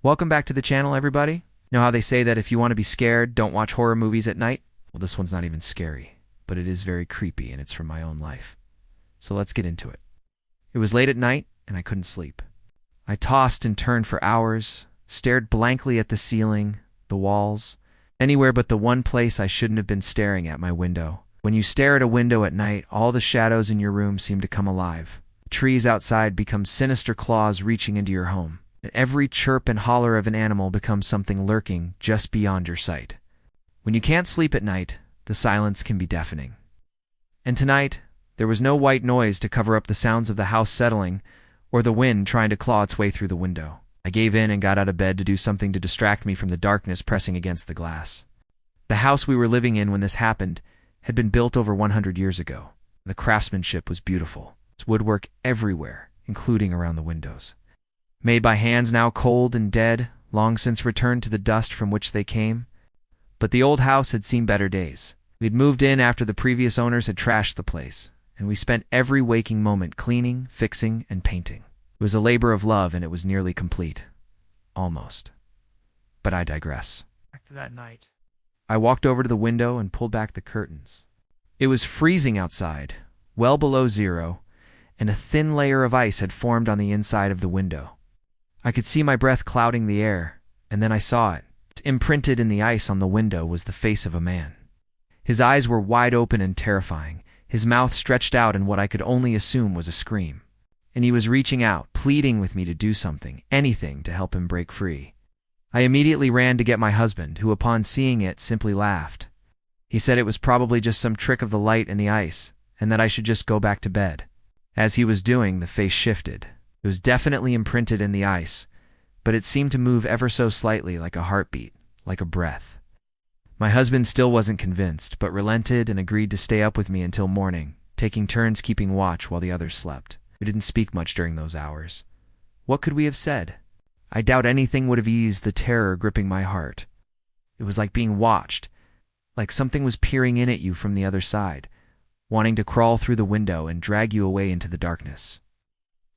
Welcome back to the channel, everybody. Know how they say that if you want to be scared, don't watch horror movies at night? Well, this one's not even scary, but it is very creepy, and it's from my own life. So let's get into it. It was late at night, and I couldn't sleep. I tossed and turned for hours, stared blankly at the ceiling, the walls, anywhere but the one place I shouldn't have been staring at, my window. When you stare at a window at night, all the shadows in your room seem to come alive. The trees outside become sinister claws reaching into your home. And every chirp and holler of an animal becomes something lurking just beyond your sight. When you can't sleep at night, the silence can be deafening. And tonight, there was no white noise to cover up the sounds of the house settling or the wind trying to claw its way through the window. I gave in and got out of bed to do something to distract me from the darkness pressing against the glass. The house we were living in when this happened had been built over 100 years ago. The craftsmanship was beautiful. There's woodwork everywhere, including around the windows. Made by hands now cold and dead, long since returned to the dust from which they came. But the old house had seen better days. We'd moved in after the previous owners had trashed the place, and we spent every waking moment cleaning, fixing, and painting. It was a labor of love, and it was nearly complete. Almost. But I digress. Back to that night. I walked over to the window and pulled back the curtains. It was freezing outside, well below zero, and a thin layer of ice had formed on the inside of the window. I could see my breath clouding the air, and then I saw it. Imprinted in the ice on the window was the face of a man. His eyes were wide open and terrifying, his mouth stretched out in what I could only assume was a scream. And he was reaching out, pleading with me to do something, anything to help him break free. I immediately ran to get my husband, who upon seeing it simply laughed. He said it was probably just some trick of the light and the ice, and that I should just go back to bed. As he was doing, the face shifted. It was definitely imprinted in the ice, but it seemed to move ever so slightly, like a heartbeat, like a breath. My husband still wasn't convinced, but relented and agreed to stay up with me until morning, taking turns keeping watch while the others slept. We didn't speak much during those hours. What could we have said? I doubt anything would have eased the terror gripping my heart. It was like being watched, like something was peering in at you from the other side, wanting to crawl through the window and drag you away into the darkness.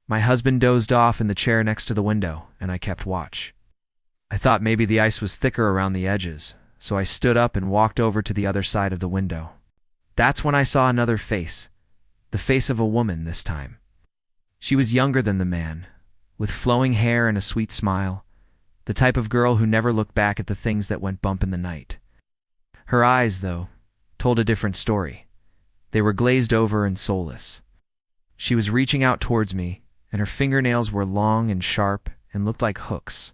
My husband dozed off in the chair next to the window, and I kept watch. I thought maybe the ice was thicker around the edges, so I stood up and walked over to the other side of the window. That's when I saw another face, the face of a woman this time. She was younger than the man, with flowing hair and a sweet smile, the type of girl who never looked back at the things that went bump in the night. Her eyes, though, told a different story. They were glazed over and soulless. She was reaching out towards me, and her fingernails were long and sharp and looked like hooks.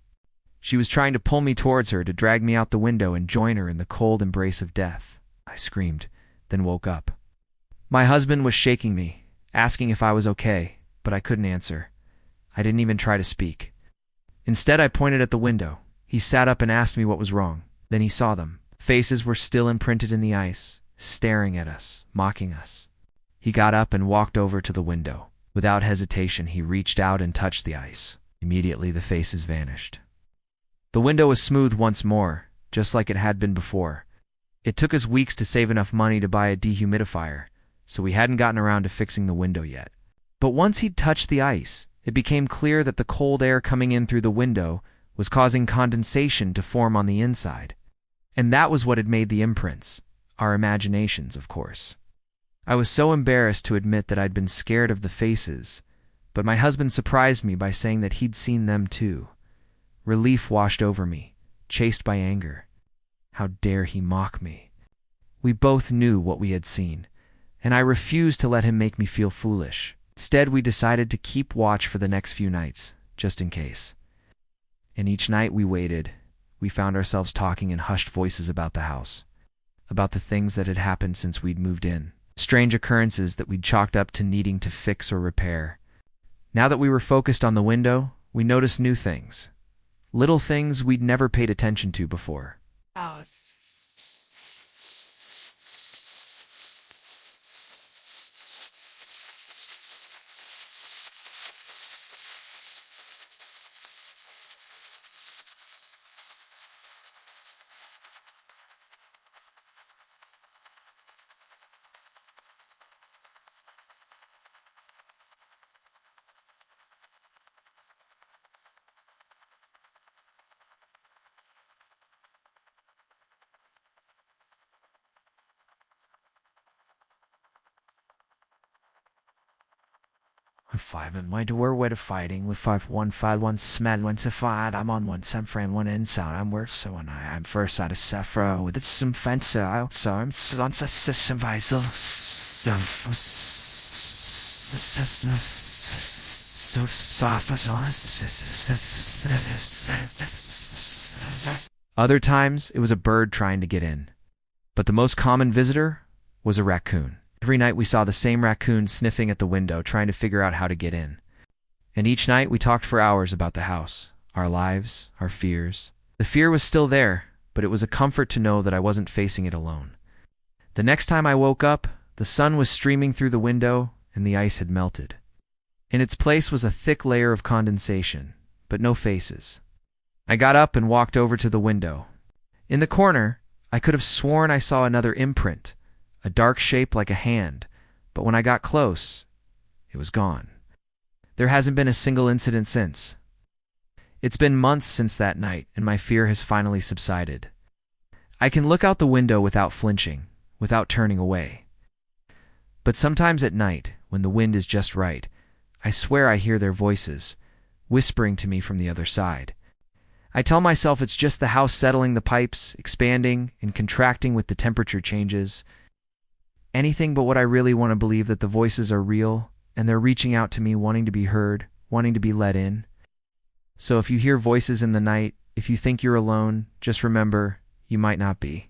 She was trying to pull me towards her to drag me out the window and join her in the cold embrace of death. I screamed, then woke up. My husband was shaking me, asking if I was okay, but I couldn't answer. I didn't even try to speak. Instead, I pointed at the window. He sat up and asked me what was wrong. Then he saw them. Faces were still imprinted in the ice, staring at us, mocking us. He got up and walked over to the window. Without hesitation, he reached out and touched the ice. Immediately, the faces vanished. The window was smooth once more, just like it had been before. It took us weeks to save enough money to buy a dehumidifier, so we hadn't gotten around to fixing the window yet. But once he'd touched the ice, it became clear that the cold air coming in through the window was causing condensation to form on the inside. And that was what had made the imprints. Our imaginations, of course. I was so embarrassed to admit that I'd been scared of the faces, but my husband surprised me by saying that he'd seen them too. Relief washed over me, chased by anger. How dare he mock me? We both knew what we had seen, and I refused to let him make me feel foolish. Instead, we decided to keep watch for the next few nights, just in case. And each night we waited, we found ourselves talking in hushed voices about the house, about the things that had happened since we'd moved in. Strange occurrences that we'd chalked up to needing to fix or repair. Now that we were focused on the window, we noticed new things. Little things we'd never paid attention to before. Alice. Five in my door with a fighting with 5151 smell when to fight. I'm on one some frame one inside. I'm worse so when I'm first out of Sephra with some fancy so I'm on some visor so soft. Other times it was a bird trying to get in, but the most common visitor was a raccoon. Every night we saw the same raccoon sniffing at the window, trying to figure out how to get in. And each night we talked for hours about the house, our lives, our fears. The fear was still there, but it was a comfort to know that I wasn't facing it alone. The next time I woke up, the sun was streaming through the window and the ice had melted. In its place was a thick layer of condensation, but no faces. I got up and walked over to the window. In the corner, I could have sworn I saw another imprint, a dark shape like a hand, but when I got close, it was gone. There hasn't been a single incident since. It's been months since that night, and my fear has finally subsided. I can look out the window without flinching, without turning away. But sometimes at night, when the wind is just right, I swear I hear their voices, whispering to me from the other side. I tell myself it's just the house settling the pipes, expanding and contracting with the temperature changes. Anything but what I really want to believe that the voices are real, and they're reaching out to me wanting to be heard, wanting to be let in. So if you hear voices in the night, if you think you're alone, just remember, you might not be.